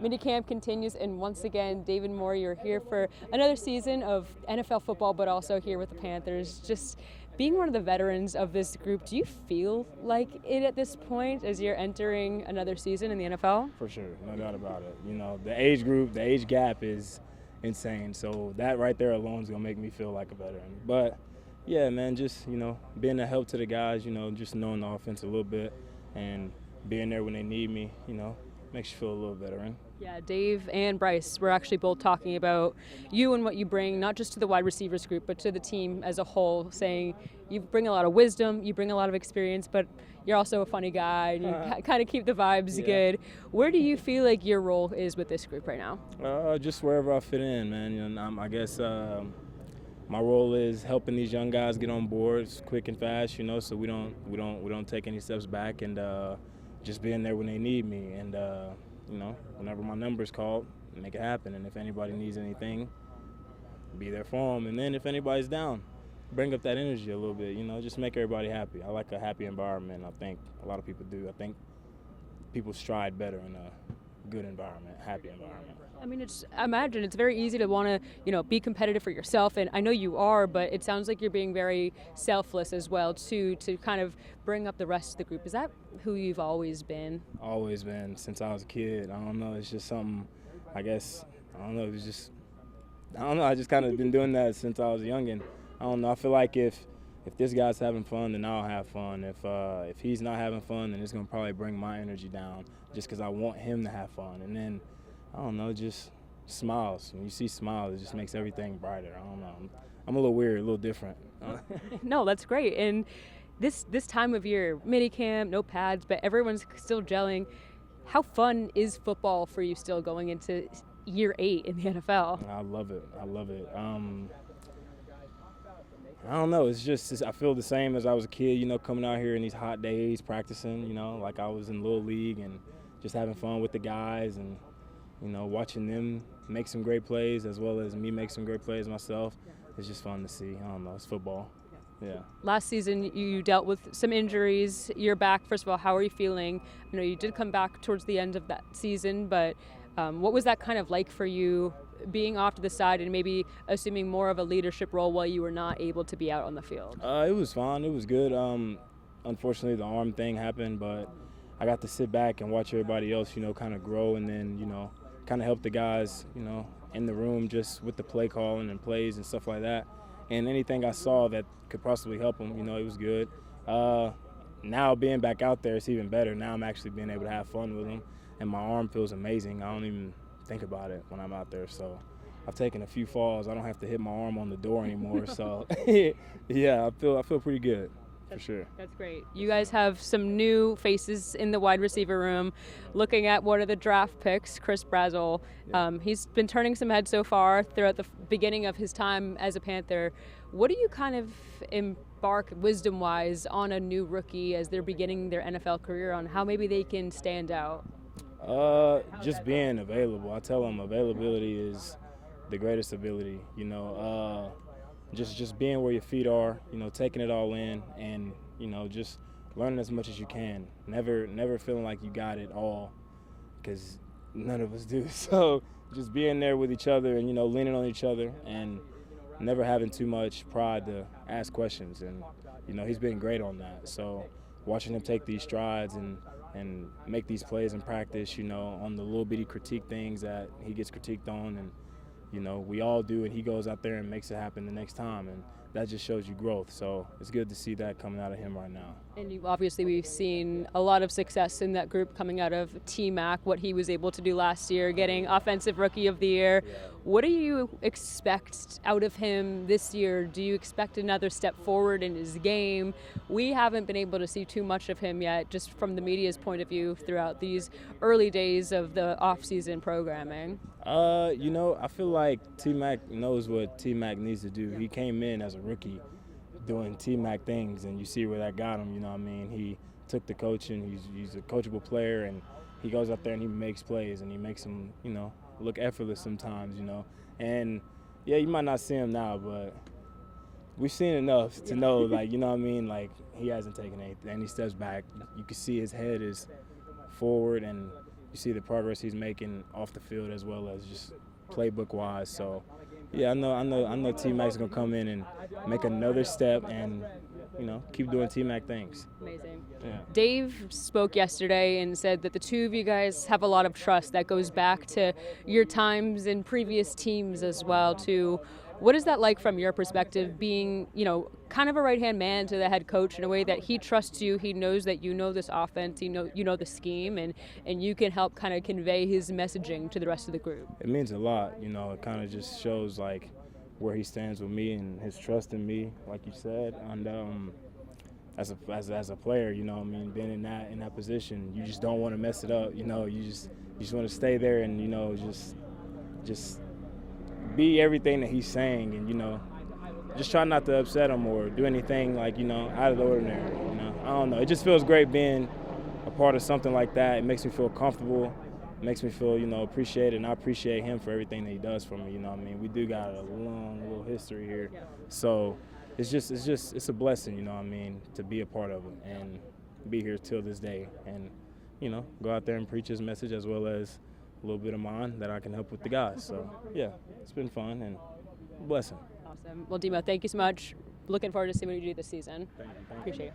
Minicamp continues, and once again, David Moore, you're here for another season of NFL football, but also here with the Panthers. Just being one of the veterans of this group, do you feel like it at this point as you're entering another season in the NFL? For sure, no doubt about it. You know, the age group, the age gap is insane. So that right there alone is going to make me feel like a veteran. But, yeah, man, just, being a help to the guys, just knowing the offense a little bit and being there when they need me, makes you feel a little veteran. Yeah, Dave and Bryce were actually both talking about you and what you bring, not just to the wide receivers group, but to the team as a whole, saying you bring a lot of wisdom, you bring a lot of experience, but you're also a funny guy, and you kind of keep the vibes good. Where do you feel like your role is with this group right now? Just wherever I fit in, man. I guess my role is helping these young guys get on board quick and fast, so we don't take any steps back, and just being there when they need me, and whenever my number's called, make it happen. And if anybody needs anything, be there for them. And then if anybody's down, bring up that energy a little bit, just make everybody happy. I like a happy environment. I think a lot of people do. I think people stride better in a good environment, happy environment. I mean, I imagine it's very easy to want to, be competitive for yourself, and I know you are, but it sounds like you're being very selfless as well, too, to kind of bring up the rest of the group. Is that who you've always been? Always been, since I was a kid. I don't know, it's just something, I guess, I don't know, it was just, I don't know, I just kind of been doing that since I was a youngin'. I don't know, I feel like if this guy's having fun, then I'll have fun. If he's not having fun, then it's going to probably bring my energy down just because I want him to have fun. And then, I don't know, just smiles. When you see smiles, it just makes everything brighter. I don't know. I'm a little weird, a little different. No, that's great. And this time of year, minicamp, no pads, but everyone's still gelling. How fun is football for you still going into year 8 in the NFL? I love it. I don't know. It's just I feel the same as I was a kid, coming out here in these hot days, practicing, like I was in Little League and just having fun with the guys and, watching them make some great plays as well as me make some great plays myself. It's just fun to see. I don't know. It's football. Yeah. Last season, you dealt with some injuries. You're back. First of all, how are you feeling? I know you did come back towards the end of that season, but what was that kind of like for you, being off to the side and maybe assuming more of a leadership role while you were not able to be out on the field? It was fun. It was good. Unfortunately, the arm thing happened, but I got to sit back and watch everybody else, kind of grow and then, kind of help the guys, in the room just with the play calling and plays and stuff like that. And anything I saw that could possibly help them, it was good. Now being back out there, it's even better. Now I'm actually being able to have fun with them, and my arm feels amazing. I don't even think about it when I'm out there. So I've taken a few falls. I don't have to hit my arm on the door anymore. So yeah, I feel pretty good. For sure. That's great. You guys have some new faces in the wide receiver room. Looking at one of the draft picks, Chris Brazzell. He's been turning some heads so far throughout the beginning of his time as a Panther. What do you kind of embark wisdom-wise on a new rookie as they're beginning their NFL career on how maybe they can stand out? Just being available. I tell them availability is the greatest ability, Just being where your feet are, taking it all in and, just learning as much as you can. Never feeling like you got it all, because none of us do. So just being there with each other and, leaning on each other and never having too much pride to ask questions. And, he's been great on that. So watching him take these strides and make these plays in practice, on the little bitty critique things that he gets critiqued on, and we all do, and he goes out there and makes it happen the next time, and that just shows you growth. So it's good to see that coming out of him right now. And we've seen a lot of success in that group coming out of T-Mac, what he was able to do last year, getting Offensive Rookie of the Year. Yeah. What do you expect out of him this year? Do you expect another step forward in his game? We haven't been able to see too much of him yet, just from the media's point of view throughout these early days of the off-season programming. I feel like T-Mac knows what T-Mac needs to do. He came in as a rookie doing T-Mac things, and you see where that got him, He took the coaching. He's a coachable player, and he goes out there and he makes plays, and he makes them, look effortless sometimes, And, yeah, you might not see him now, but we've seen enough to know, like, he hasn't taken any steps back. You can see his head is forward, and you see the progress he's making off the field as well as just playbook wise. So yeah, I know T-Mac's gonna come in and make another step and, you know, keep doing T-Mac things. Amazing. Yeah. Dave spoke yesterday and said that the two of you guys have a lot of trust that goes back to your times in previous teams as well too. What is that like from your perspective, being, you know, kind of a right-hand man to the head coach in a way that he trusts you, he knows that you know this offense, you know the scheme, and you can help kind of convey his messaging to the rest of the group? It means a lot, you know. It kind of just shows like where he stands with me and his trust in me, like you said. And as a player, you know, I mean, being in that position, you just don't want to mess it up. You know, you just want to stay there and, you know, just be everything that he's saying, and, you know, just try not to upset him or do anything like, you know, out of the ordinary. You know, I don't know. It just feels great being a part of something like that. It makes me feel comfortable. It makes me feel, you know, appreciated, and I appreciate him for everything that he does for me. You know what I mean? We do got a long little history here, so it's a blessing. You know what I mean? To be a part of it and be here till this day, and, you know, go out there and preach his message as well as a little bit of mine that I can help with the guys. So yeah, it's been fun and a blessing. Awesome. Well, Demo, thank you so much. Looking forward to seeing what you do this season. Thank you. Appreciate it.